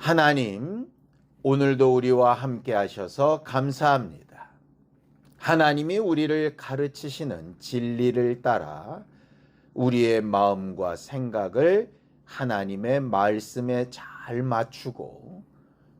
하나님, 오늘도 우리와 함께 하셔서 감사합니다. 하나님이 우리를 가르치시는 진리를 따라 우리의 마음과 생각을 하나님의 말씀에 잘 맞추고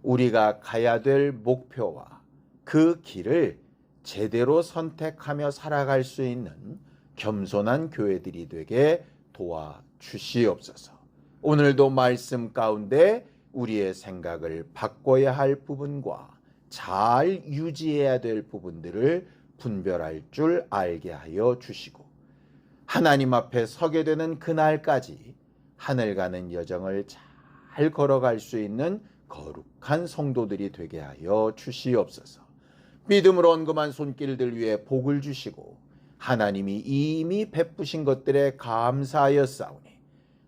우리가 가야 될 목표와 그 길을 제대로 선택하며 살아갈 수 있는 겸손한 교회들이 되게 도와주시옵소서. 오늘도 말씀 가운데 우리의 생각을 바꿔야 할 부분과 잘 유지해야 될 부분들을 분별할 줄 알게 하여 주시고 하나님 앞에 서게 되는 그날까지 하늘 가는 여정을 잘 걸어갈 수 있는 거룩한 성도들이 되게 하여 주시옵소서. 믿음으로 언금한 손길들 위에 복을 주시고 하나님이 이미 베푸신 것들에 감사하였사오니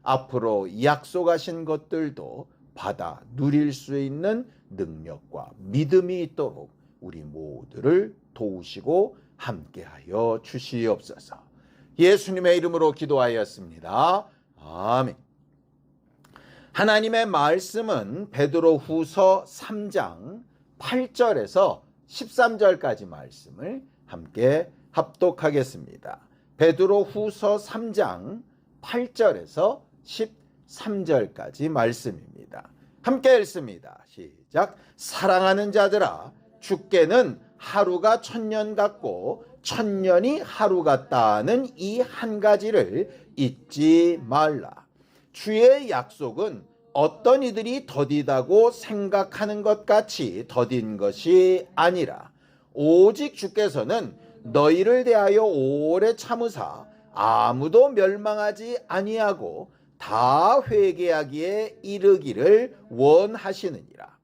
앞으로 약속하신 것들도 받아 누릴 수 있는 능력과 믿음이 있도록 우리 모두를 도우시고 함께하여 주시옵소서. 예수님의 이름으로 기도하였습니다. 아멘. 하나님의 말씀은 베드로후서 3장 8절에서 13절까지 말씀을 함께 합독하겠습니다. 베드로후서 3장 8절에서 13절까지 말씀입니다. 함께 읽습니다. 시작. 사랑하는 자들아, 주께는 하루가 1000년 같고 1000년이 하루 같다는 이 한 가지를 잊지 말라. 주의 약속은 어떤 이들이 더디다고 생각하는 것 같이 더딘 것이 아니라 오직 주께서는 너희를 대하여 오래 참으사 아무도 멸망하지 아니하고 다 회개하기에 이르기를 원하시느니라.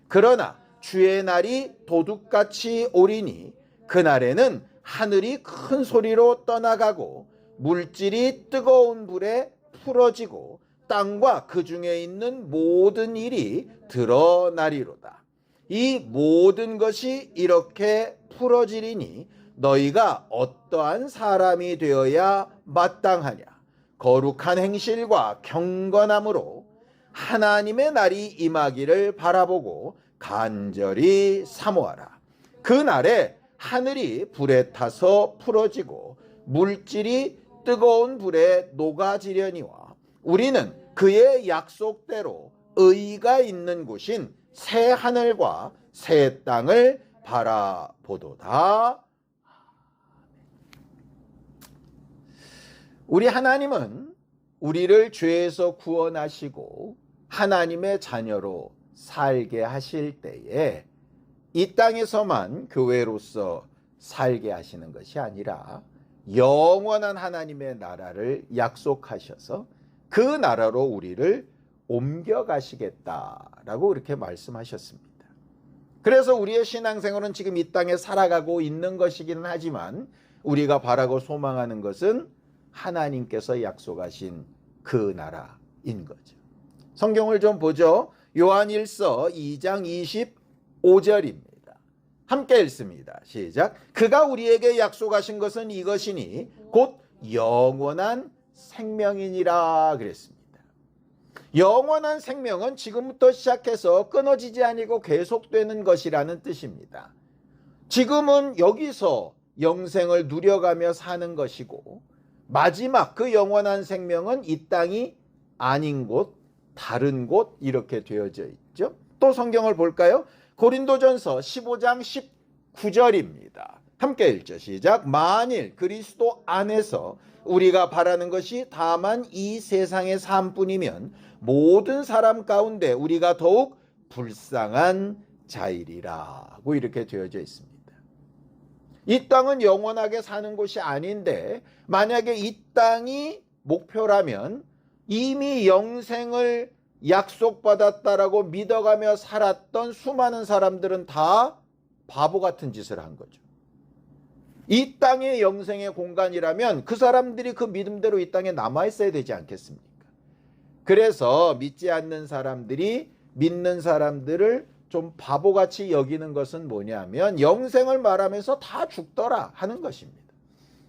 그러나 주의 날이 도둑같이 오리니 그날에는 하늘이 큰 소리로 떠나가고 물질이 뜨거운 불에 풀어지고 땅과 그 중에 있는 모든 일이 드러나리로다. 이 모든 것이 이렇게 풀어지리니 너희가 어떠한 사람이 되어야 마땅하냐? 거룩한 행실과 경건함으로 하나님의 날이 임하기를 바라보고 간절히 사모하라. 그 날에 하늘이 불에 타서 풀어지고 물질이 뜨거운 불에 녹아지려니와 우리는 그의 약속대로 의가 있는 곳인 새 하늘과 새 땅을 바라보도다. 우리 하나님은 우리를 죄에서 구원하시고 하나님의 자녀로 살게 하실 때에 이 땅에서만 교회로서 살게 하시는 것이 아니라 영원한 하나님의 나라를 약속하셔서 그 나라로 우리를 옮겨가시겠다라고 그렇게 말씀하셨습니다. 그래서 우리의 신앙생활은 지금 이 땅에 살아가고 있는 것이기는 하지만 우리가 바라고 소망하는 것은 하나님께서 약속하신 그 나라인 거죠. 성경을 좀 보죠. 요한일서 2장 25절입니다. 함께 읽습니다. 시작. 그가 우리에게 약속하신 것은 이것이니 곧 영원한 생명이니라 그랬습니다. 영원한 생명은 지금부터 시작해서 끊어지지 아니고 계속되는 것이라는 뜻입니다. 지금은 여기서 영생을 누려가며 사는 것이고 마지막 그 영원한 생명은 이 땅이 아닌 곳, 다른 곳 이렇게 되어져 있죠. 또 성경을 볼까요? 고린도전서 15장 19절입니다. 함께 읽죠. 시작. 만일 그리스도 안에서 우리가 바라는 것이 다만 이 세상의 삶뿐이면 모든 사람 가운데 우리가 더욱 불쌍한 자이리라고 이렇게 되어져 있습니다. 이 땅은 영원하게 사는 곳이 아닌데 만약에 이 땅이 목표라면 이미 영생을 약속받았다라고 믿어가며 살았던 수많은 사람들은 다 바보 같은 짓을 한 거죠. 이 땅의 영생의 공간이라면 그 사람들이 그 믿음대로 이 땅에 남아있어야 되지 않겠습니까? 그래서 믿지 않는 사람들이 믿는 사람들을 좀 바보같이 여기는 것은 뭐냐면 영생을 말하면서 다 죽더라 하는 것입니다.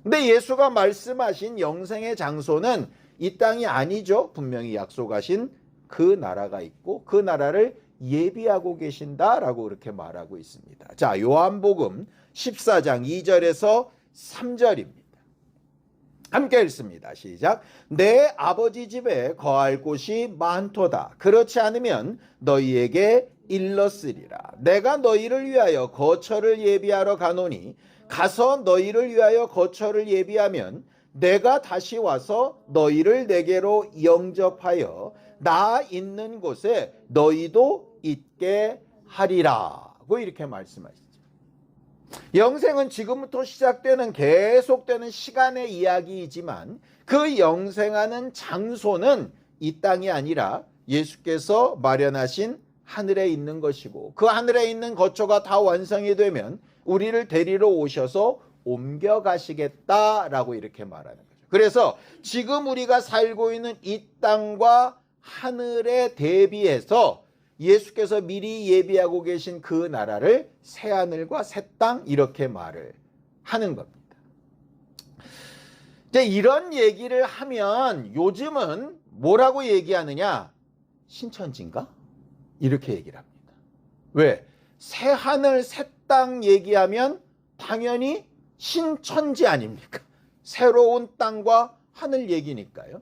근데 예수가 말씀하신 영생의 장소는 이 땅이 아니죠. 분명히 약속하신 그 나라가 있고 그 나라를 예비하고 계신다라고 그렇게 말하고 있습니다. 자, 요한복음 14장 2절에서 3절입니다. 함께 읽습니다. 시작. 내 아버지 집에 거할 곳이 많도다. 그렇지 않으면 너희에게 일렀으리라. 내가 너희를 위하여 거처를 예비하러 가노니 가서 너희를 위하여 거처를 예비하면 내가 다시 와서 너희를 내게로 영접하여 나 있는 곳에 너희도 있게 하리라고 이렇게 말씀하시죠. 영생은 지금부터 시작되는 계속되는 시간의 이야기이지만 그 영생하는 장소는 이 땅이 아니라 예수께서 마련하신 하늘에 있는 것이고 그 하늘에 있는 거처가 다 완성이 되면 우리를 데리러 오셔서 옮겨가시겠다라고 이렇게 말하는 거죠. 그래서 지금 우리가 살고 있는 이 땅과 하늘에 대비해서 예수께서 미리 예비하고 계신 그 나라를 새하늘과 새 땅 이렇게 말을 하는 겁니다. 이제 이런 얘기를 하면 요즘은 뭐라고 얘기하느냐? 신천지인가? 이렇게 얘기를 합니다. 왜? 새하늘 새 땅 얘기하면 당연히 신천지 아닙니까? 새로운 땅과 하늘 얘기니까요.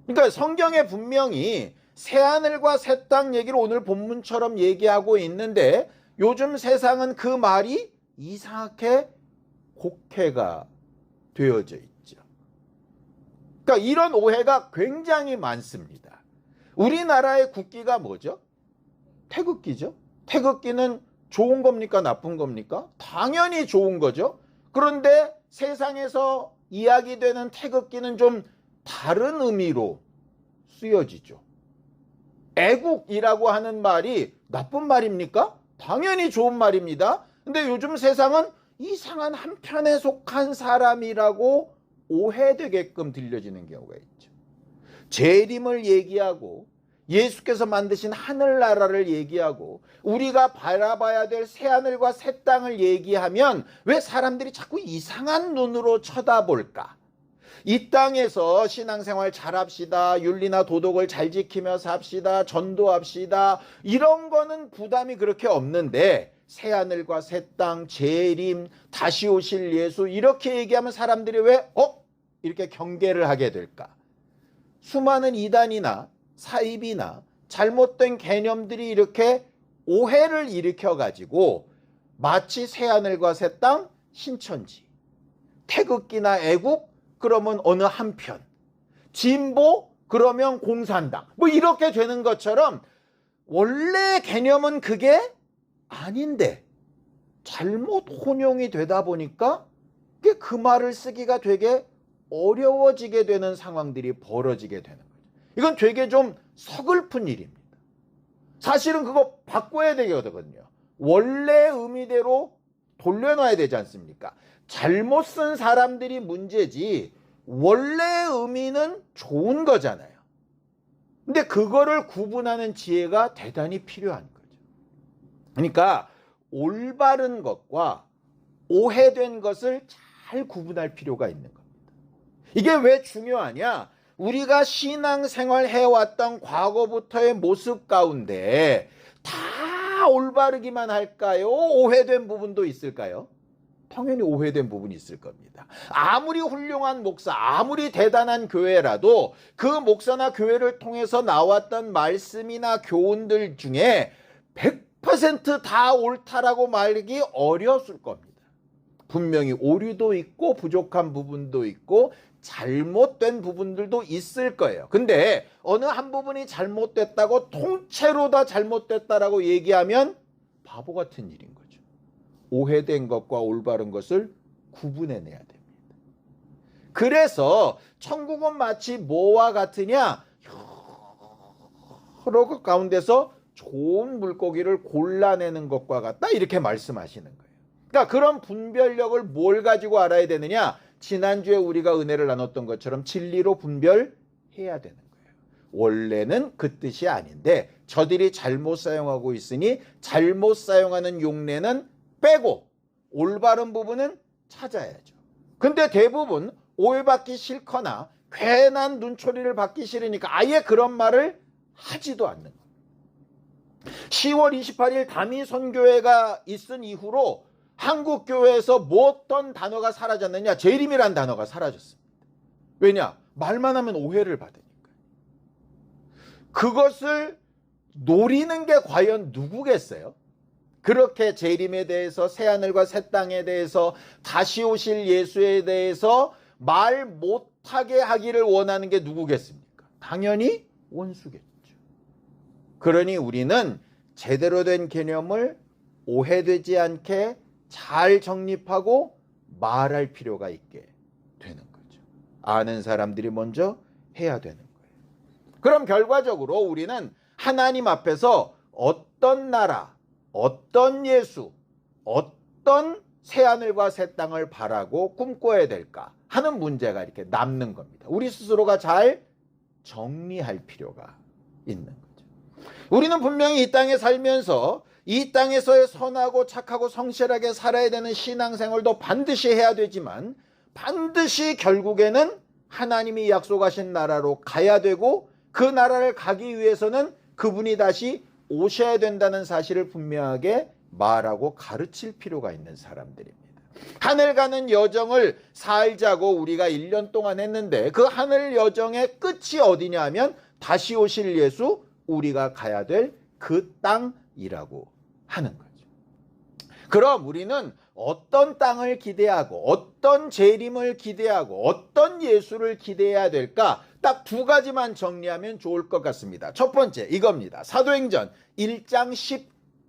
그러니까 성경에 분명히 새하늘과 새 땅 얘기를 오늘 본문처럼 얘기하고 있는데 요즘 세상은 그 말이 이상하게 곡해가 되어져 있죠. 그러니까 이런 오해가 굉장히 많습니다. 우리나라의 국기가 뭐죠? 태극기죠. 태극기는 좋은 겁니까? 나쁜 겁니까? 당연히 좋은 거죠. 그런데 세상에서 이야기되는 태극기는 좀 다른 의미로 쓰여지죠. 애국이라고 하는 말이 나쁜 말입니까? 당연히 좋은 말입니다. 근데 요즘 세상은 이상한 한편에 속한 사람이라고 오해되게끔 들려지는 경우가 있죠. 재림을 얘기하고 예수께서 만드신 하늘나라를 얘기하고 우리가 바라봐야 될 새하늘과 새 땅을 얘기하면 왜 사람들이 자꾸 이상한 눈으로 쳐다볼까? 이 땅에서 신앙생활 잘합시다. 윤리나 도덕을 잘 지키며 삽시다. 전도합시다. 이런 거는 부담이 그렇게 없는데 새하늘과 새 땅, 재림, 다시 오실 예수 이렇게 얘기하면 사람들이 왜 이렇게 경계를 하게 될까? 수많은 이단이나 사입이나 잘못된 개념들이 이렇게 오해를 일으켜가지고 마치 새하늘과 새 땅, 신천지, 태극기나 애국 그러면 어느 한편, 진보 그러면 공산당 뭐 이렇게 되는 것처럼 원래 개념은 그게 아닌데 잘못 혼용이 되다 보니까 그 말을 쓰기가 되게 어려워지게 되는 상황들이 벌어지게 되는 거죠. 이건 되게 좀 서글픈 일입니다. 사실은 그거 바꿔야 되거든요. 원래 의미대로 돌려놔야 되지 않습니까? 잘못 쓴 사람들이 문제지 원래 의미는 좋은 거잖아요. 근데 그거를 구분하는 지혜가 대단히 필요한 거죠. 그러니까 올바른 것과 오해된 것을 잘 구분할 필요가 있는 겁니다. 이게 왜 중요하냐? 우리가 신앙생활 해왔던 과거부터의 모습 가운데 다 올바르기만 할까요? 오해된 부분도 있을까요? 당연히 오해된 부분이 있을 겁니다. 아무리 훌륭한 목사, 아무리 대단한 교회라도 그 목사나 교회를 통해서 나왔던 말씀이나 교훈들 중에 100% 다 옳다라고 말하기 어려웠을 겁니다. 분명히 오류도 있고 부족한 부분도 있고 잘못된 부분들도 있을 거예요. 근데 어느 한 부분이 잘못됐다고 통째로 다 잘못됐다라고 얘기하면 바보 같은 일인 거죠. 오해된 것과 올바른 것을 구분해내야 됩니다. 그래서 천국은 마치 뭐와 같으냐? 여러 것 가운데서 좋은 물고기를 골라내는 것과 같다 이렇게 말씀하시는 거예요. 그러니까 그런 분별력을 뭘 가지고 알아야 되느냐? 지난주에 우리가 은혜를 나눴던 것처럼 진리로 분별해야 되는 거예요. 원래는 그 뜻이 아닌데 저들이 잘못 사용하고 있으니 잘못 사용하는 용례는 빼고 올바른 부분은 찾아야죠. 근데 대부분 오해받기 싫거나 괜한 눈초리를 받기 싫으니까 아예 그런 말을 하지도 않는 거예요. 10월 28일 담임 선교회가 있은 이후로 한국 교회에서 뭐 어떤 단어가 사라졌느냐? 재림이란 단어가 사라졌습니다. 왜냐? 말만 하면 오해를 받으니까. 그것을 노리는 게 과연 누구겠어요? 그렇게 재림에 대해서, 새하늘과 새 땅에 대해서, 다시 오실 예수에 대해서 말 못하게 하기를 원하는 게 누구겠습니까? 당연히 원수겠죠. 그러니 우리는 제대로 된 개념을 오해되지 않게 잘 정립하고 말할 필요가 있게 되는 거죠. 아는 사람들이 먼저 해야 되는 거예요. 그럼 결과적으로 우리는 하나님 앞에서 어떤 나라, 어떤 예수, 어떤 새하늘과 새 땅을 바라고 꿈꿔야 될까 하는 문제가 이렇게 남는 겁니다. 우리 스스로가 잘 정리할 필요가 있는 거죠. 우리는 분명히 이 땅에 살면서 이 땅에서의 선하고 착하고 성실하게 살아야 되는 신앙생활도 반드시 해야 되지만, 반드시 결국에는 하나님이 약속하신 나라로 가야 되고, 그 나라를 가기 위해서는 그분이 다시 오셔야 된다는 사실을 분명하게 말하고 가르칠 필요가 있는 사람들입니다. 하늘 가는 여정을 살자고 우리가 1년 동안 했는데, 그 하늘 여정의 끝이 어디냐 하면 다시 오실 예수, 우리가 가야 될 그 땅이라고 하는 거죠. 그럼 우리는 어떤 땅을 기대하고, 어떤 재림을 기대하고, 어떤 예수를 기대해야 될까? 딱 두 가지만 정리하면 좋을 것 같습니다. 첫 번째 이겁니다. 사도행전 1장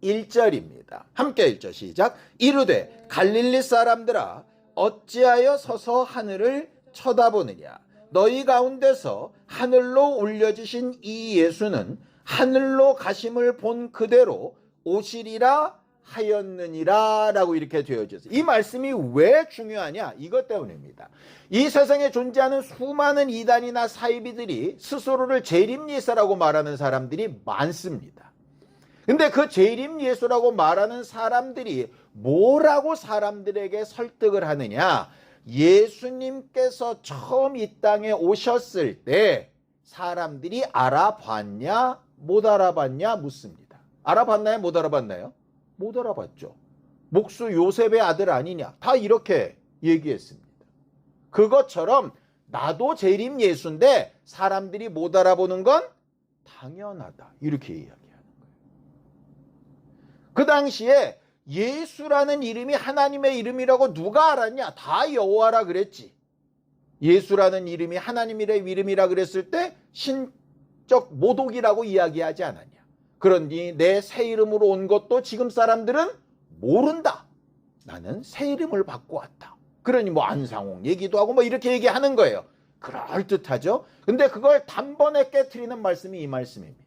11절입니다. 함께 읽죠. 시작. 이르되 갈릴리 사람들아, 어찌하여 서서 하늘을 쳐다보느냐? 너희 가운데서 하늘로 올려지신 이 예수는 하늘로 가심을 본 그대로 오시리라 하였느니라 라고 이렇게 되어져 있어요. 이 말씀이 왜 중요하냐? 이것 때문입니다. 이 세상에 존재하는 수많은 이단이나 사이비들이 스스로를 재림 예수라고 말하는 사람들이 많습니다. 근데 그 재림 예수라고 말하는 사람들이 뭐라고 사람들에게 설득을 하느냐? 예수님께서 처음 이 땅에 오셨을 때 사람들이 알아봤냐 못 알아봤냐 묻습니다. 알아봤나요? 못 알아봤나요? 못 알아봤죠. 목수 요셉의 아들 아니냐, 다 이렇게 얘기했습니다. 그것처럼 나도 재림 예수인데 사람들이 못 알아보는 건 당연하다, 이렇게 이야기하는 거예요. 그 당시에 예수라는 이름이 하나님의 이름이라고 누가 알았냐? 다 여호와라 그랬지. 예수라는 이름이 하나님의 이름이라 그랬을 때 신적 모독이라고 이야기하지 않았냐? 그러니 내 새 이름으로 온 것도 지금 사람들은 모른다. 나는 새 이름을 받고 왔다. 그러니 뭐 안상홍 얘기도 하고 뭐 이렇게 얘기하는 거예요. 그럴듯하죠. 근데 그걸 단번에 깨트리는 말씀이 이 말씀입니다.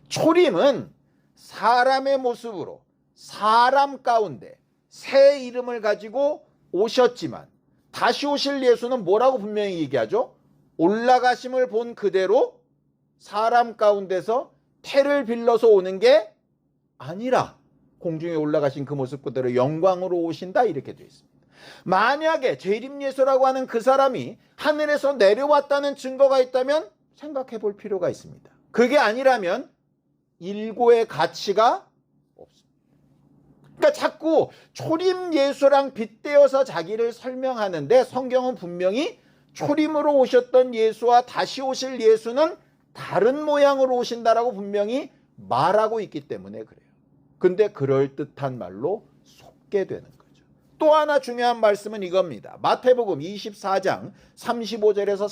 초림은 사람의 모습으로 사람 가운데 새 이름을 가지고 오셨지만, 다시 오실 예수는 뭐라고 분명히 얘기하죠? 올라가심을 본 그대로 사람 가운데서 태를 빌려서 오는 게 아니라 공중에 올라가신 그 모습 그대로 영광으로 오신다, 이렇게 되어 있습니다. 만약에 재림 예수라고 하는 그 사람이 하늘에서 내려왔다는 증거가 있다면 생각해 볼 필요가 있습니다. 그게 아니라면 일고의 가치가 없습니다. 그러니까 자꾸 초림 예수랑 빗대어서 자기를 설명하는데, 성경은 분명히 초림으로 오셨던 예수와 다시 오실 예수는 다른 모양으로 오신다라고 분명히 말하고 있기 때문에 그래요. 근데 그럴듯한 말로 속게 되는 거죠. 또 하나 중요한 말씀은 이겁니다. 마태복음 24장 35절에서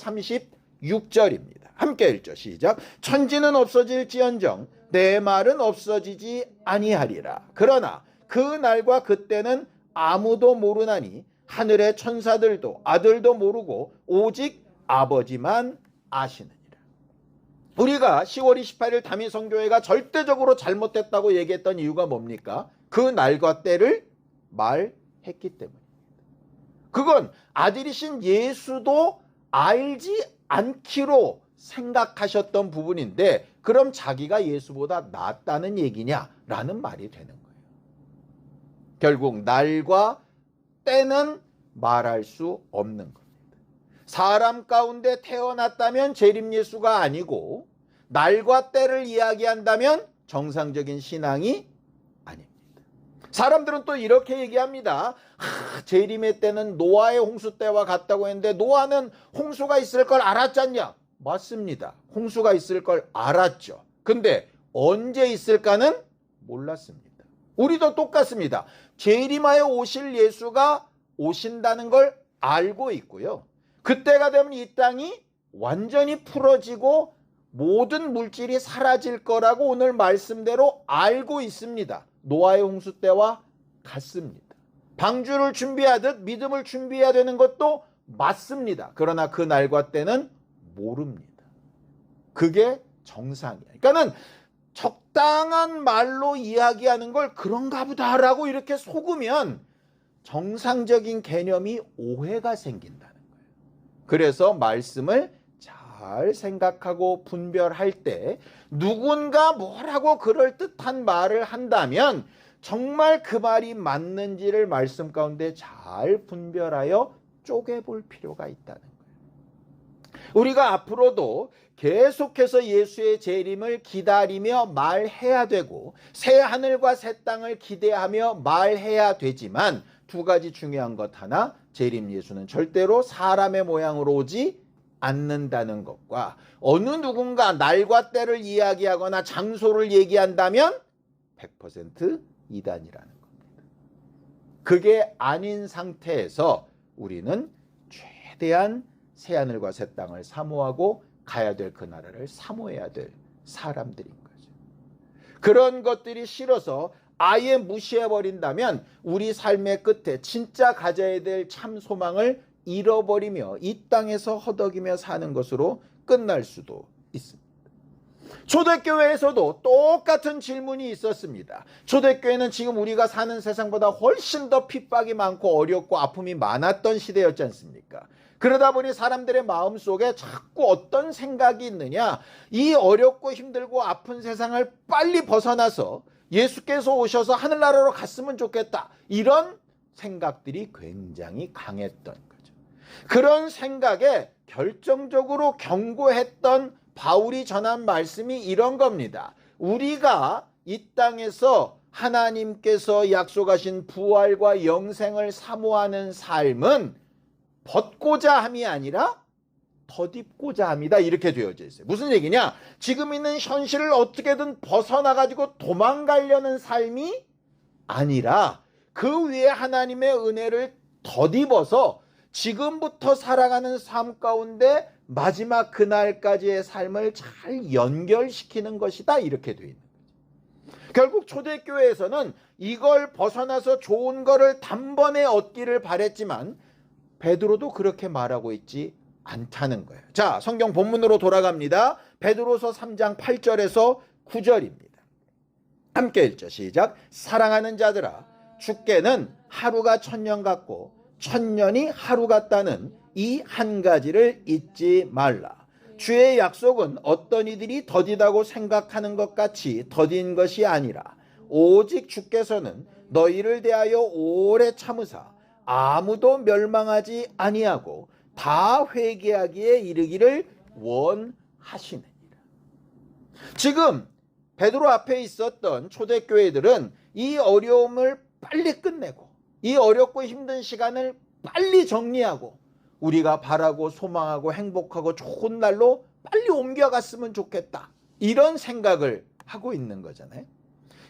36절입니다. 함께 읽죠. 시작. 천지는 없어질지언정 내 말은 없어지지 아니하리라. 그러나 그 날과 그때는 아무도 모르나니 하늘의 천사들도 아들도 모르고 오직 아버지만 아시느니라. 우리가 10월 28일 담임 선교회가 절대적으로 잘못됐다고 얘기했던 이유가 뭡니까? 그 날과 때를 말했기 때문입니다. 그건 아들이신 예수도 알지 않기로 생각하셨던 부분인데, 그럼 자기가 예수보다 낫다는 얘기냐라는 말이 되는 거예요. 결국 날과 때는 말할 수 없는 겁니다. 사람 가운데 태어났다면 재림 예수가 아니고, 날과 때를 이야기한다면 정상적인 신앙이 아닙니다. 사람들은 또 이렇게 얘기합니다. 재림의 때는 노아의 홍수 때와 같다고 했는데 노아는 홍수가 있을 걸 알았지 않냐? 맞습니다. 홍수가 있을 걸 알았죠. 근데 언제 있을까는 몰랐습니다. 우리도 똑같습니다. 재림하여 오실 예수가 오신다는 걸 알고 있고요. 그때가 되면 이 땅이 완전히 풀어지고 모든 물질이 사라질 거라고 오늘 말씀대로 알고 있습니다. 노아의 홍수 때와 같습니다. 방주를 준비하듯 믿음을 준비해야 되는 것도 맞습니다. 그러나 그 날과 때는 모릅니다. 그게 정상이에요. 그러니까는 적당한 말로 이야기하는 걸 그런가 보다라고 이렇게 속으면 정상적인 개념이 오해가 생긴다는 거예요. 그래서 말씀을 잘 생각하고 분별할 때 누군가 뭐라고 그럴듯한 말을 한다면 정말 그 말이 맞는지를 말씀 가운데 잘 분별하여 쪼개볼 필요가 있다는 거예요. 우리가 앞으로도 계속해서 예수의 재림을 기다리며 말해야 되고 새 하늘과 새 땅을 기대하며 말해야 되지만 두 가지 중요한 것 하나, 재림 예수는 절대로 사람의 모양으로 오지 않는다는 것과 어느 누군가 날과 때를 이야기하거나 장소를 얘기한다면 100% 이단이라는 겁니다. 그게 아닌 상태에서 우리는 최대한 새하늘과 새 땅을 사모하고 가야 될 그 나라를 사모해야 될 사람들인 거죠. 그런 것들이 싫어서 아예 무시해버린다면 우리 삶의 끝에 진짜 가져야 될 참 소망을 잃어버리며 이 땅에서 허덕이며 사는 것으로 끝날 수도 있습니다. 초대교회에서도 똑같은 질문이 있었습니다. 초대교회는 지금 우리가 사는 세상보다 훨씬 더 핍박이 많고 어렵고 아픔이 많았던 시대였지 않습니까? 그러다 보니 사람들의 마음속에 자꾸 어떤 생각이 있느냐, 이 어렵고 힘들고 아픈 세상을 빨리 벗어나서 예수께서 오셔서 하늘나라로 갔으면 좋겠다, 이런 생각들이 굉장히 강했던 거죠. 그런 생각에 결정적으로 경고했던 바울이 전한 말씀이 이런 겁니다. 우리가 이 땅에서 하나님께서 약속하신 부활과 영생을 사모하는 삶은 벗고자 함이 아니라 덧입고자 함이다, 이렇게 되어져 있어요. 무슨 얘기냐? 지금 있는 현실을 어떻게든 벗어나가지고 도망가려는 삶이 아니라 그 위에 하나님의 은혜를 덧입어서 지금부터 살아가는 삶 가운데 마지막 그날까지의 삶을 잘 연결시키는 것이다, 이렇게 되어 있는 거죠. 결국 초대교회에서는 이걸 벗어나서 좋은 거를 단번에 얻기를 바랬지만 베드로도 그렇게 말하고 있지 않다는 거예요. 자, 성경 본문으로 돌아갑니다. 베드로서 3장 8절에서 9절입니다. 함께 읽죠. 시작. 사랑하는 자들아, 주께는 하루가 1000년 같고 1000년이 하루 같다는 이 한 가지를 잊지 말라. 주의 약속은 어떤 이들이 더디다고 생각하는 것 같이 더딘 것이 아니라 오직 주께서는 너희를 대하여 오래 참으사 아무도 멸망하지 아니하고 다 회개하기에 이르기를 원하시느니라. 지금 베드로 앞에 있었던 초대교회들은 이 어려움을 빨리 끝내고 이 어렵고 힘든 시간을 빨리 정리하고 우리가 바라고 소망하고 행복하고 좋은 날로 빨리 옮겨갔으면 좋겠다, 이런 생각을 하고 있는 거잖아요.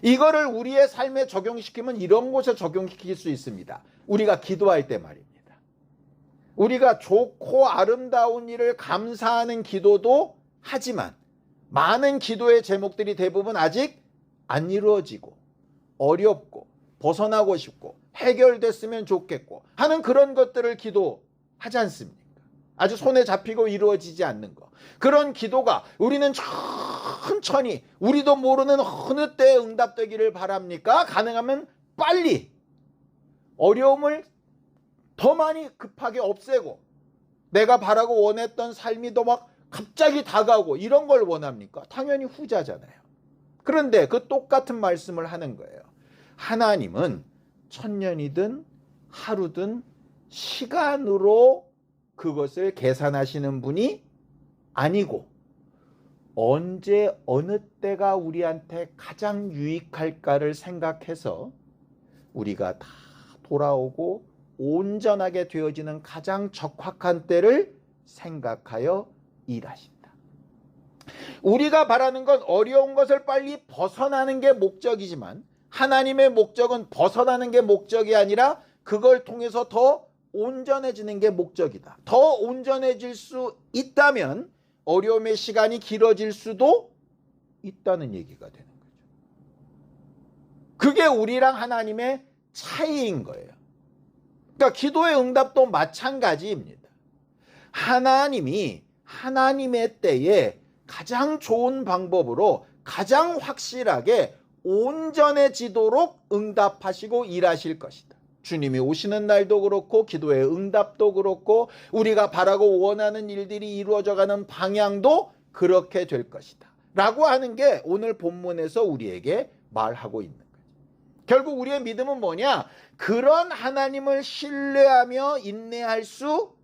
이거를 우리의 삶에 적용시키면 이런 곳에 적용시킬 수 있습니다. 우리가 기도할 때 말입니다. 우리가 좋고 아름다운 일을 감사하는 기도도 하지만 많은 기도의 제목들이 대부분 아직 안 이루어지고 어렵고 벗어나고 싶고 해결됐으면 좋겠고 하는 그런 것들을 기도하지 않습니까? 아주 손에 잡히고 이루어지지 않는 거. 그런 기도가 우리는 천천히 우리도 모르는 어느 때에 응답되기를 바랍니까? 가능하면 빨리 어려움을 더 많이 급하게 없애고 내가 바라고 원했던 삶이 더 막 갑자기 다가오고 이런 걸 원합니까? 당연히 후자잖아요. 그런데 그 똑같은 말씀을 하는 거예요. 하나님은 1000년이든 하루든 시간으로 그것을 계산하시는 분이 아니고 언제 어느 때가 우리한테 가장 유익할까를 생각해서 우리가 다 돌아오고 온전하게 되어지는 가장 적확한 때를 생각하여 일하신다. 우리가 바라는 건 어려운 것을 빨리 벗어나는 게 목적이지만 하나님의 목적은 벗어나는 게 목적이 아니라 그걸 통해서 더 온전해지는 게 목적이다. 더 온전해질 수 있다면 어려움의 시간이 길어질 수도 있다는 얘기가 되는 거죠. 그게 우리랑 하나님의 차이인 거예요. 그러니까 기도의 응답도 마찬가지입니다. 하나님이 하나님의 때에 가장 좋은 방법으로 가장 확실하게 온전해지도록 응답하시고 일하실 것이다. 주님이 오시는 날도 그렇고 기도의 응답도 그렇고 우리가 바라고 원하는 일들이 이루어져가는 방향도 그렇게 될 것이다 라고 하는 게 오늘 본문에서 우리에게 말하고 있는 거예요. 결국 우리의 믿음은 뭐냐? 그런 하나님을 신뢰하며 인내할 수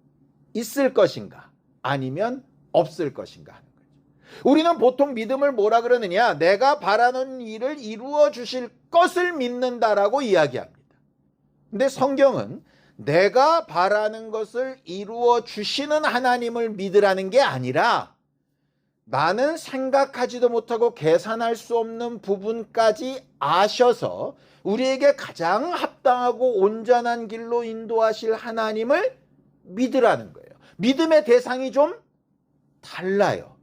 있을 것인가 아니면 없을 것인가 하는 거죠. 우리는 보통 믿음을 뭐라 그러느냐? 내가 바라는 일을 이루어 주실 것을 믿는다라고 이야기합니다. 근데 성경은 내가 바라는 것을 이루어 주시는 하나님을 믿으라는 게 아니라 나는 생각하지도 못하고 계산할 수 없는 부분까지 아셔서 우리에게 가장 합당하고 온전한 길로 인도하실 하나님을 믿으라는 거예요. 믿음의 대상이 좀 달라요.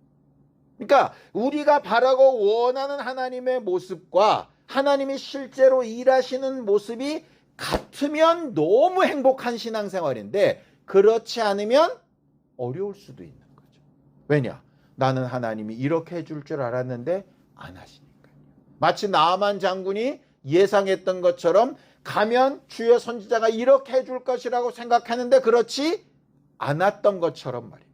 그러니까 우리가 바라고 원하는 하나님의 모습과 하나님이 실제로 일하시는 모습이 같으면 너무 행복한 신앙생활인데 그렇지 않으면 어려울 수도 있는 거죠. 왜냐? 나는 하나님이 이렇게 해줄 줄 알았는데 안 하시니까요. 마치 나아만 장군이 예상했던 것처럼 가면 주의 선지자가 이렇게 해줄 것이라고 생각하는데 그렇지 않았던 것처럼 말입니다.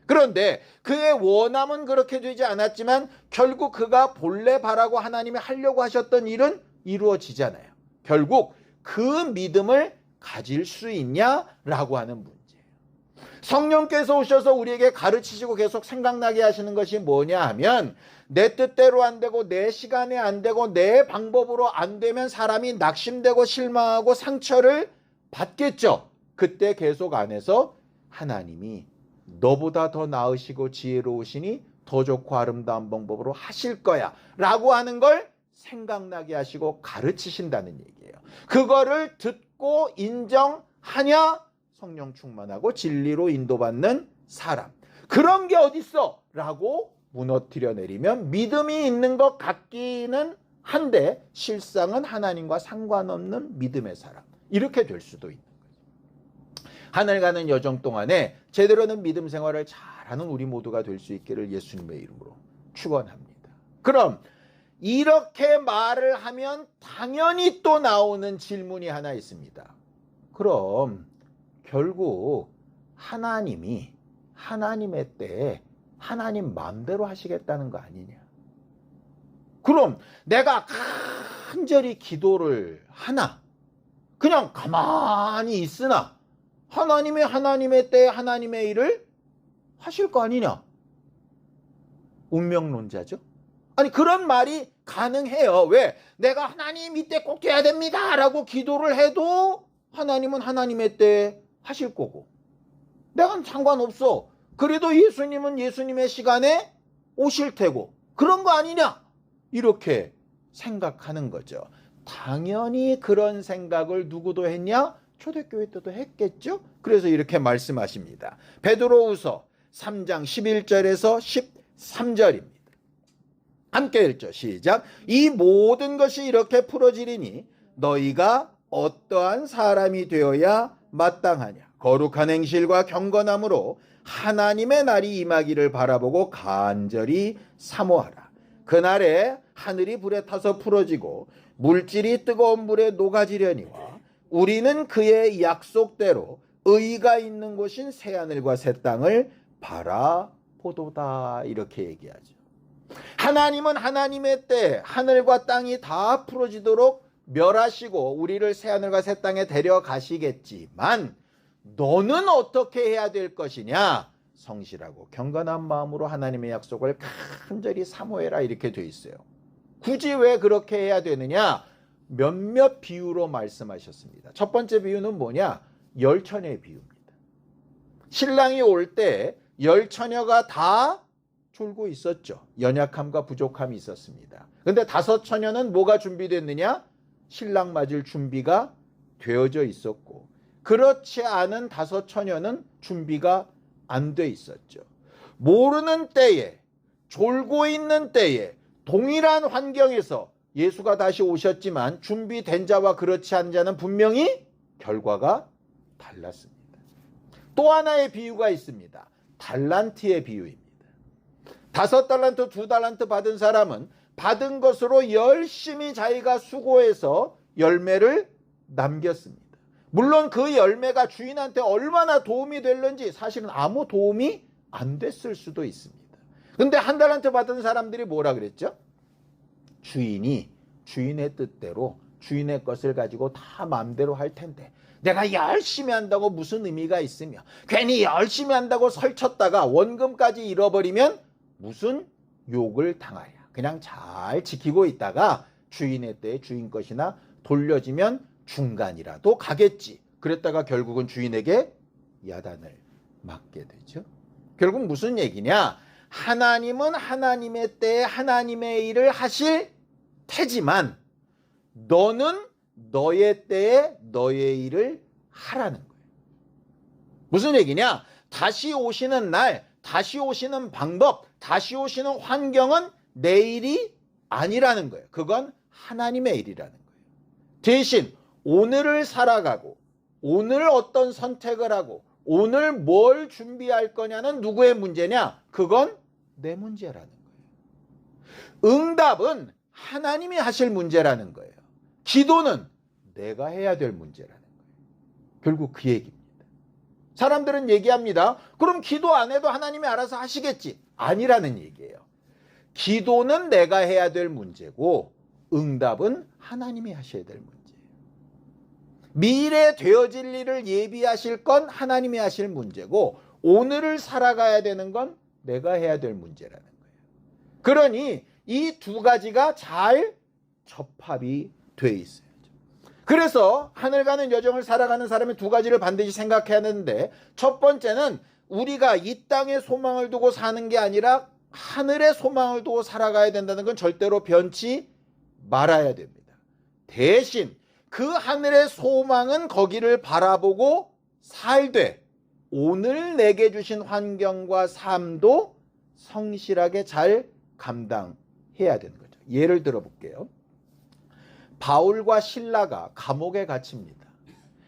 그런데 그의 원함은 그렇게 되지 않았지만 결국 그가 본래 바라고 하나님이 하려고 하셨던 일은 이루어지잖아요. 결국 그 믿음을 가질 수 있냐라고 하는 문제예요. 성령께서 오셔서 우리에게 가르치시고 계속 생각나게 하시는 것이 뭐냐 하면 내 뜻대로 안 되고 내 시간에 안 되고 내 방법으로 안 되면 사람이 낙심되고 실망하고 상처를 받겠죠. 그때 계속 안에서 하나님이 너보다 더 나으시고 지혜로우시니 더 좋고 아름다운 방법으로 하실 거야 라고 하는 걸 생각나게 하시고 가르치신다는 얘기예요. 그거를 듣고 인정하냐? 성령 충만하고 진리로 인도받는 사람. 그런 게 어딨어? 라고 무너뜨려 내리면 믿음이 있는 것 같기는 한데 실상은 하나님과 상관없는 믿음의 사람. 이렇게 될 수도 있는 거죠. 하늘 가는 여정 동안에 제대로 된 믿음 생활을 잘하는 우리 모두가 될 수 있기를 예수님의 이름으로 축원합니다. 그럼 이렇게 말을 하면 당연히 또 나오는 질문이 하나 있습니다. 그럼 결국 하나님이 하나님의 때에 하나님 마음대로 하시겠다는 거 아니냐? 그럼 내가 간절히 기도를 하나 그냥 가만히 있으나 하나님이 하나님의 때에 하나님의 일을 하실 거 아니냐? 운명론자죠? 아니 그런 말이 가능해요. 왜? 내가 하나님 이때 꼭 돼야 됩니다 라고 기도를 해도 하나님은 하나님의 때에 하실 거고 내가 상관없어. 그래도 예수님은 예수님의 시간에 오실 테고 그런 거 아니냐? 이렇게 생각하는 거죠. 당연히 그런 생각을 누구도 했냐? 초대교회 때도 했겠죠? 그래서 이렇게 말씀하십니다. 베드로후서 3장 11절에서 13절입니다. 함께 읽죠. 시작. 이 모든 것이 이렇게 풀어지리니 너희가 어떠한 사람이 되어야 마땅하냐? 거룩한 행실과 경건함으로 하나님의 날이 임하기를 바라보고 간절히 사모하라. 그날에 하늘이 불에 타서 풀어지고 물질이 뜨거운 물에 녹아지려니와 우리는 그의 약속대로 의가 있는 곳인 새하늘과 새 땅을 바라보도다. 이렇게 얘기하죠. 하나님은 하나님의 때 하늘과 땅이 다 풀어지도록 멸하시고 우리를 새하늘과 새 땅에 데려가시겠지만 너는 어떻게 해야 될 것이냐? 성실하고 경건한 마음으로 하나님의 약속을 간절히 사모해라 이렇게 돼 있어요. 굳이 왜 그렇게 해야 되느냐? 몇몇 비유로 말씀하셨습니다. 첫 번째 비유는 뭐냐? 열처녀의 비유입니다. 신랑이 올 때 열처녀가 다 졸고 있었죠. 연약함과 부족함이 있었습니다. 근데 다섯 처녀는 뭐가 준비됐느냐? 신랑 맞을 준비가 되어져 있었고, 그렇지 않은 다섯 처녀는 준비가 안 돼 있었죠. 모르는 때에, 졸고 있는 때에, 동일한 환경에서 예수가 다시 오셨지만 준비된 자와 그렇지 않은 자는 분명히 결과가 달랐습니다. 또 하나의 비유가 있습니다. 달란트의 비유입니다. 5달란트, 2달란트 받은 사람은 받은 것으로 열심히 자기가 수고해서 열매를 남겼습니다. 물론 그 열매가 주인한테 얼마나 도움이 될는지 사실은 아무 도움이 안 됐을 수도 있습니다. 근데 1달란트 받은 사람들이 뭐라 그랬죠? 주인이 주인의 뜻대로 주인의 것을 가지고 다 마음대로 할 텐데 내가 열심히 한다고 무슨 의미가 있으며, 괜히 열심히 한다고 설쳤다가 원금까지 잃어버리면 무슨 욕을 당하랴. 그냥 잘 지키고 있다가 주인의 때에 주인 것이나 돌려지면 중간이라도 가겠지. 그랬다가 결국은 주인에게 야단을 맞게 되죠. 결국 무슨 얘기냐? 하나님은 하나님의 때에 하나님의 일을 하실 테지만 너는 너의 때에 너의 일을 하라는 거예요. 무슨 얘기냐? 다시 오시는 날, 다시 오시는 방법, 다시 오시는 환경은 내 일이 아니라는 거예요. 그건 하나님의 일이라는 거예요. 대신 오늘을 살아가고 오늘 어떤 선택을 하고 오늘 뭘 준비할 거냐는 누구의 문제냐? 그건 내 문제라는 거예요. 응답은 하나님이 하실 문제라는 거예요. 기도는 내가 해야 될 문제라는 거예요. 결국 그 얘기입니다. 사람들은 얘기합니다. 그럼 기도 안 해도 하나님이 알아서 하시겠지. 아니라는 얘기예요. 기도는 내가 해야 될 문제고 응답은 하나님이 하셔야 될 문제예요. 미래 되어질 일을 예비하실 건 하나님이 하실 문제고 오늘을 살아가야 되는 건 내가 해야 될 문제라는 거예요. 그러니 이 두 가지가 잘 접합이 돼 있어요. 그래서 하늘 가는 여정을 살아가는 사람이 두 가지를 반드시 생각해야 하는데, 첫 번째는 우리가 이 땅에 소망을 두고 사는 게 아니라 하늘에 소망을 두고 살아가야 된다는 건 절대로 변치 말아야 됩니다. 대신 그 하늘의 소망은 거기를 바라보고 살되 오늘 내게 주신 환경과 삶도 성실하게 잘 감당해야 되는 거죠. 예를 들어 볼게요. 바울과 실라가 감옥에 갇힙니다.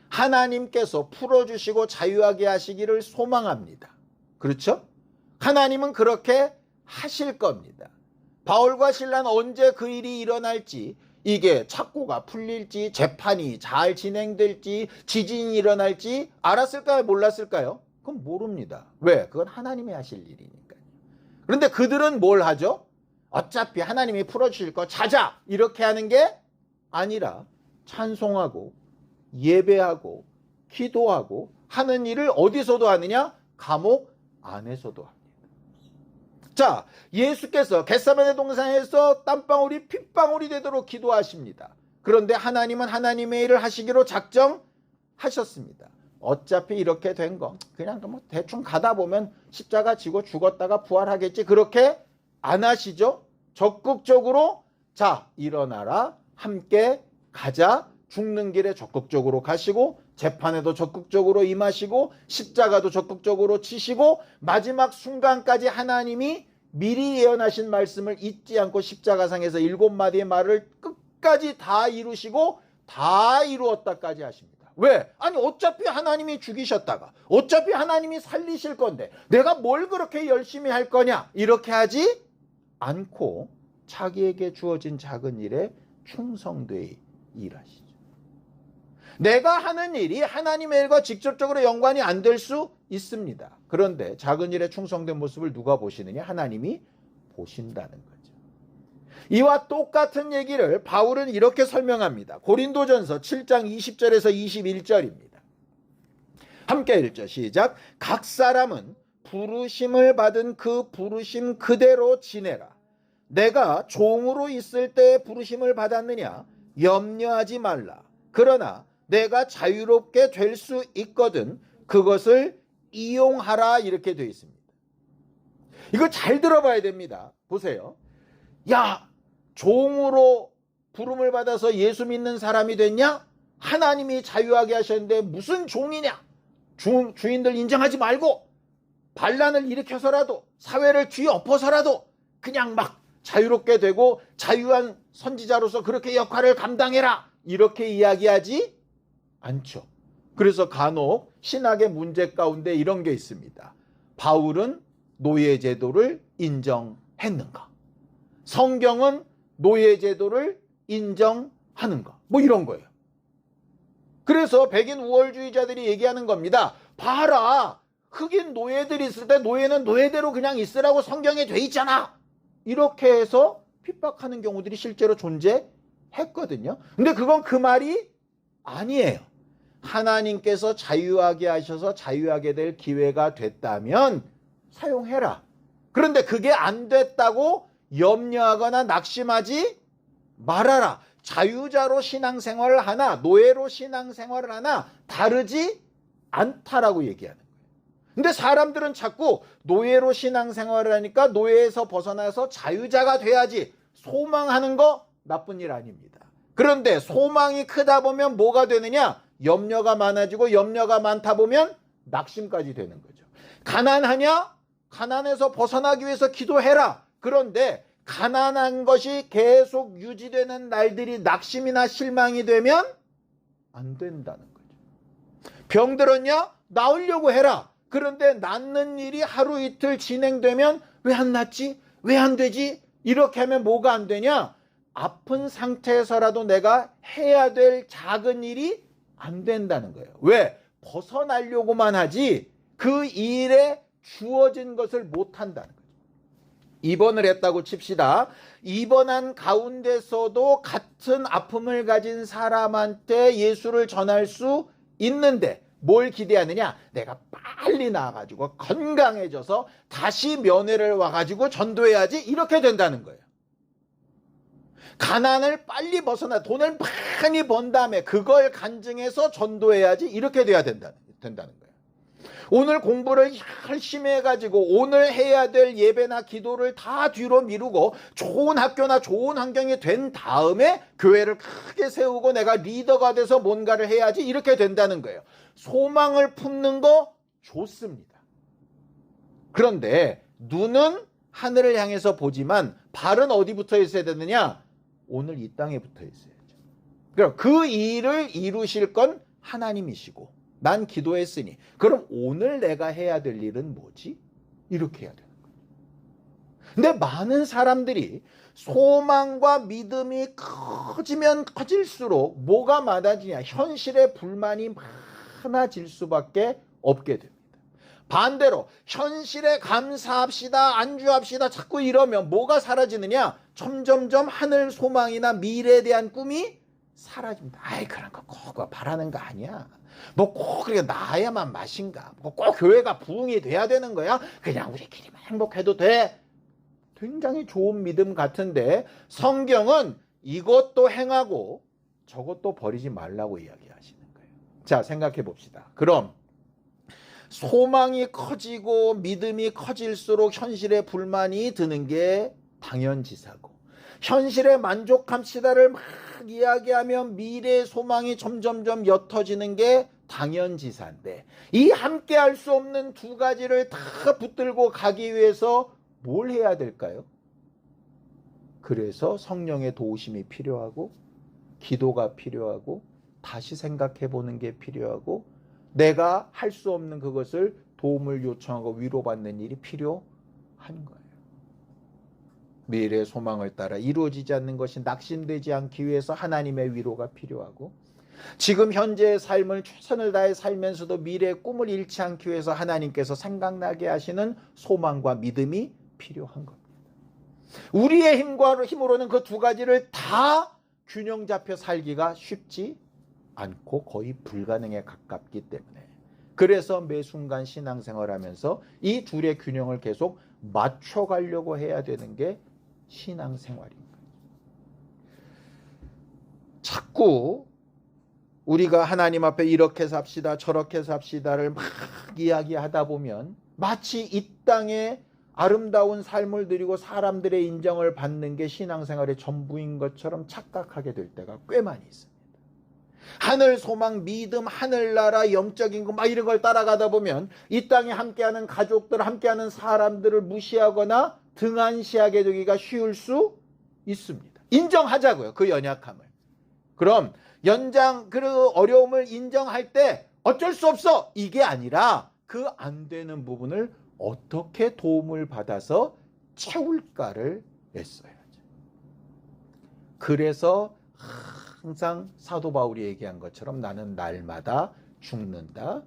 하나님께서 풀어주시고 자유하게 하시기를 소망합니다. 그렇죠? 하나님은 그렇게 하실 겁니다. 바울과 실라는 언제 그 일이 일어날지, 이게 착고가 풀릴지, 재판이 잘 진행될지, 지진이 일어날지 알았을까요? 몰랐을까요? 그건 모릅니다. 왜? 그건 하나님이 하실 일이니까요. 그런데 그들은 뭘 하죠? 어차피 하나님이 풀어주실 거 자자! 이렇게 하는 게 아니라 찬송하고 예배하고 기도하고 하는 일을 어디서도 하느냐? 감옥 안에서도 합니다. 자, 예수께서 겟세마네 동산에서 땀방울이 핏방울이 되도록 기도하십니다. 그런데 하나님은 하나님의 일을 하시기로 작정하셨습니다. 어차피 이렇게 된 거 그냥 뭐 대충 가다 보면 십자가 지고 죽었다가 부활하겠지, 그렇게 안 하시죠. 적극적으로 자, 일어나라, 함께 가자, 죽는 길에 적극적으로 가시고 재판에도 적극적으로 임하시고 십자가도 적극적으로 치시고 마지막 순간까지 하나님이 미리 예언하신 말씀을 잊지 않고 십자가상에서 7마디의 말을 끝까지 다 이루시고 다 이루었다까지 하십니다. 왜? 아니 어차피 하나님이 죽이셨다가 어차피 하나님이 살리실 건데 내가 뭘 그렇게 열심히 할 거냐, 이렇게 하지 않고 자기에게 주어진 작은 일에 충성되이 일하시죠. 내가 하는 일이 하나님의 일과 직접적으로 연관이 안 될 수 있습니다. 그런데 작은 일에 충성된 모습을 누가 보시느냐? 하나님이 보신다는 거죠. 이와 똑같은 얘기를 바울은 이렇게 설명합니다. 고린도전서 7장 20절에서 21절입니다. 함께 읽죠. 시작. 각 사람은 부르심을 받은 그 부르심 그대로 지내라. 내가 종으로 있을 때 부르심을 받았느냐? 염려하지 말라. 그러나 내가 자유롭게 될 수 있거든 그것을 이용하라. 이렇게 되어 있습니다. 이거 잘 들어봐야 됩니다. 보세요. 야, 종으로 부름을 받아서 예수 믿는 사람이 됐냐? 하나님이 자유하게 하셨는데 무슨 종이냐? 주인들 인정하지 말고 반란을 일으켜서라도 사회를 뒤엎어서라도 그냥 막 자유롭게 되고 자유한 선지자로서 그렇게 역할을 감당해라. 이렇게 이야기하지 않죠. 그래서 간혹 신학의 문제 가운데 이런 게 있습니다. 바울은 노예제도를 인정했는가? 성경은 노예제도를 인정하는가? 뭐 이런 거예요. 그래서 백인 우월주의자들이 얘기하는 겁니다. 봐라, 흑인 노예들이 있을 때 노예는 노예대로 그냥 있으라고 성경에 돼 있잖아. 이렇게 해서 핍박하는 경우들이 실제로 존재했거든요. 근데 그건 그 말이 아니에요. 하나님께서 자유하게 하셔서 자유하게 될 기회가 됐다면 사용해라. 그런데 그게 안 됐다고 염려하거나 낙심하지 말아라. 자유자로 신앙생활을 하나 노예로 신앙생활을 하나 다르지 않다라고 얘기하는 거예요. 근데 사람들은 자꾸 노예로 신앙생활을 하니까 노예에서 벗어나서 자유자가 돼야지 소망하는 거 나쁜 일 아닙니다. 그런데 소망이 크다 보면 뭐가 되느냐? 염려가 많아지고 염려가 많다 보면 낙심까지 되는 거죠. 가난하냐? 가난에서 벗어나기 위해서 기도해라. 그런데 가난한 것이 계속 유지되는 날들이 낙심이나 실망이 되면 안 된다는 거죠. 병들었냐? 나으려고 해라. 그런데 낫는 일이 하루 이틀 진행되면 왜 안 낫지? 왜 안 되지? 이렇게 하면 뭐가 안 되냐? 아픈 상태에서라도 내가 해야 될 작은 일이 안 된다는 거예요. 왜? 벗어나려고만 하지 그 일에 주어진 것을 못 한다는 거예요. 입원을 했다고 칩시다. 입원한 가운데서도 같은 아픔을 가진 사람한테 예수를 전할 수 있는데 뭘 기대하느냐? 내가 빨리 나아가지고 건강해져서 다시 면회를 와가지고 전도해야지. 이렇게 된다는 거예요. 가난을 빨리 벗어나 돈을 많이 번 다음에 그걸 간증해서 전도해야지. 이렇게 돼야 된다는 거예요. 오늘 공부를 열심히 해가지고 오늘 해야 될 예배나 기도를 다 뒤로 미루고 좋은 학교나 좋은 환경이 된 다음에 교회를 크게 세우고 내가 리더가 돼서 뭔가를 해야지. 이렇게 된다는 거예요. 소망을 품는 거 좋습니다. 그런데 눈은 하늘을 향해서 보지만 발은 어디 붙어 있어야 되느냐? 오늘 이 땅에 붙어 있어야죠. 그럼 그 일을 이루실 건 하나님이시고 난 기도했으니 그럼 오늘 내가 해야 될 일은 뭐지? 이렇게 해야 되는 거예요. 근데 많은 사람들이 소망과 믿음이 커지면 커질수록 뭐가 많아지냐? 현실의 불만이 많아질 수밖에 없게 됩니다. 반대로 현실에 감사합시다, 안주합시다 자꾸 이러면 뭐가 사라지느냐? 점점점 하늘 소망이나 미래에 대한 꿈이 사라집니다. 아이, 그런 거 꼭 바라는 거 아니야. 뭐 꼭 그렇게 나야만 맛인가? 뭐 꼭 교회가 부흥이 돼야 되는 거야? 그냥 우리끼리만 행복해도 돼. 굉장히 좋은 믿음 같은데 성경은 이것도 행하고 저것도 버리지 말라고 이야기하시는 거예요. 자, 생각해 봅시다. 그럼 소망이 커지고 믿음이 커질수록 현실에 불만이 드는 게 당연지사고, 현실에 만족합시다를 막 이야기하면 미래의 소망이 점점점 옅어지는 게 당연지사인데, 이 함께 할 수 없는 두 가지를 다 붙들고 가기 위해서 뭘 해야 될까요? 그래서 성령의 도우심이 필요하고 기도가 필요하고 다시 생각해 보는 게 필요하고 내가 할 수 없는 그것을 도움을 요청하고 위로받는 일이 필요한 거예요. 미래의 소망을 따라 이루어지지 않는 것이 낙심되지 않기 위해서 하나님의 위로가 필요하고, 지금 현재의 삶을 최선을 다해 살면서도 미래의 꿈을 잃지 않기 위해서 하나님께서 생각나게 하시는 소망과 믿음이 필요한 겁니다. 우리의 힘으로는 그 두 가지를 다 균형 잡혀 살기가 쉽지 않고 거의 불가능에 가깝기 때문에 그래서 매 순간 신앙생활하면서 이 둘의 균형을 계속 맞춰가려고 해야 되는 게 신앙생활입니다. 자꾸 우리가 하나님 앞에 이렇게 삽시다 저렇게 삽시다를 막 이야기하다 보면 마치 이 땅에 아름다운 삶을 누리고 사람들의 인정을 받는 게 신앙생활의 전부인 것처럼 착각하게 될 때가 꽤 많이 있습니다. 하늘 소망, 믿음, 하늘나라, 영적인 거 막 이런 걸 따라가다 보면 이 땅에 함께하는 가족들, 함께하는 사람들을 무시하거나 등한시하게 되기가 쉬울 수 있습니다. 인정하자고요, 그 연약함을. 그럼 그 어려움을 인정할 때 어쩔 수 없어 이게 아니라 그 안 되는 부분을 어떻게 도움을 받아서 채울까를 애써야죠. 그래서 항상 사도 바울이 얘기한 것처럼 나는 날마다 죽는다.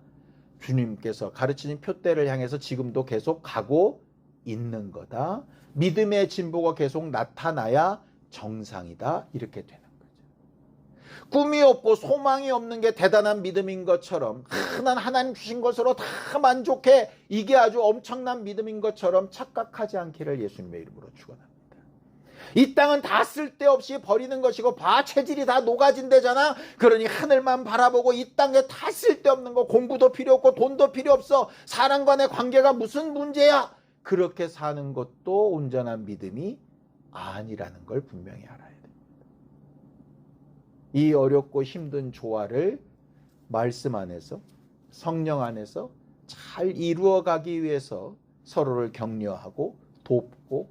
주님께서 가르치신 표대를 향해서 지금도 계속 가고 있는 거다. 믿음의 진보가 계속 나타나야 정상이다. 이렇게 되는 거죠. 꿈이 없고 소망이 없는 게 대단한 믿음인 것처럼 난 하나님 주신 것으로 다 만족해. 이게 아주 엄청난 믿음인 것처럼 착각하지 않기를 예수님의 이름으로 축원합니다. 이 땅은 다 쓸데없이 버리는 것이고 체질이 다 녹아진대잖아. 그러니 하늘만 바라보고 이 땅에 다 쓸데없는 거, 공부도 필요 없고 돈도 필요 없어. 사람 간의 관계가 무슨 문제야. 그렇게 사는 것도 온전한 믿음이 아니라는 걸 분명히 알아야 됩니다. 이 어렵고 힘든 조화를 말씀 안에서 성령 안에서 잘 이루어가기 위해서 서로를 격려하고 돕고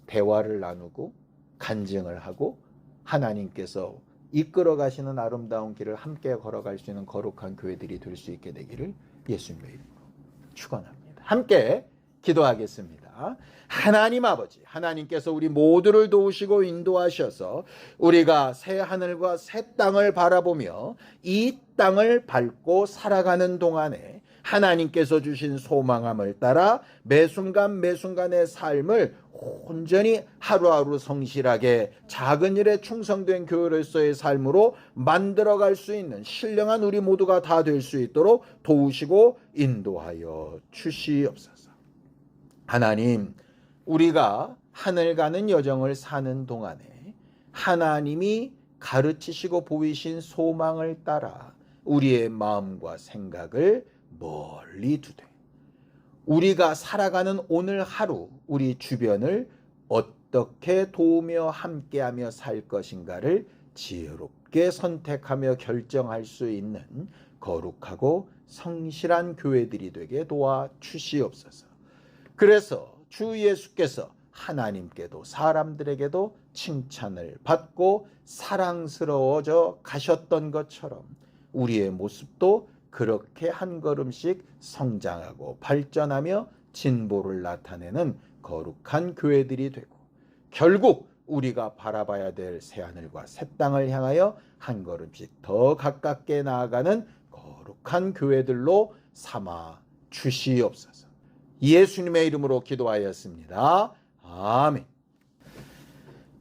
대화를 나누고 간증을 하고 하나님께서 이끌어 가시는 아름다운 길을 함께 걸어갈 수 있는 거룩한 교회들이 될 수 있게 되기를 예수님의 이름으로 축원합니다. 함께 기도하겠습니다. 하나님 아버지, 하나님께서 우리 모두를 도우시고 인도하셔서 우리가 새 하늘과 새 땅을 바라보며 이 땅을 밟고 살아가는 동안에 하나님께서 주신 소망함을 따라 매 순간 매 순간의 삶을 온전히 하루하루 성실하게 작은 일에 충성된 교회로서의 삶으로 만들어갈 수 있는 신령한 우리 모두가 다 될 수 있도록 도우시고 인도하여 주시옵소서. 하나님, 우리가 하늘 가는 여정을 사는 동안에 하나님이 가르치시고 보이신 소망을 따라 우리의 마음과 생각을 멀리 두되 우리가 살아가는 오늘 하루 우리 주변을 어떻게 도우며 함께하며 살 것인가를 지혜롭게 선택하며 결정할 수 있는 거룩하고 성실한 교회들이 되게 도와주시옵소서. 그래서 주 예수께서 하나님께도 사람들에게도 칭찬을 받고 사랑스러워져 가셨던 것처럼 우리의 모습도 그렇게 한 걸음씩 성장하고 발전하며 진보를 나타내는 거룩한 교회들이 되고 결국 우리가 바라봐야 될 새하늘과 새 땅을 향하여 한 걸음씩 더 가깝게 나아가는 거룩한 교회들로 삼아 주시옵소서. 예수님의 이름으로 기도하였습니다. 아멘.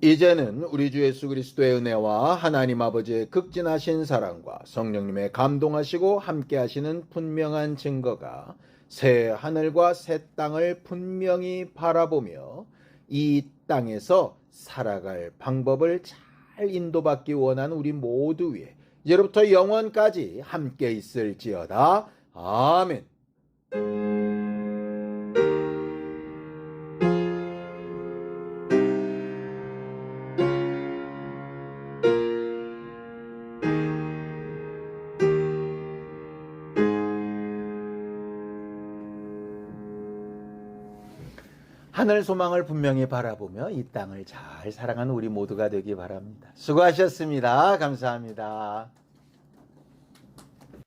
이제는 우리 주 예수 그리스도의 은혜와 하나님 아버지의 극진하신 사랑과 성령님의 감동하시고 함께 하시는 분명한 증거가 새 하늘과 새 땅을 분명히 바라보며 이 땅에서 살아갈 방법을 잘 인도받기 원하는 우리 모두 위에 이제부터 영원까지 함께 있을지어다. 아멘. 하늘 소망을 분명히 바라보며 이 땅을 잘 살아가는 우리 모두가 되기 바랍니다. 수고하셨습니다. 감사합니다.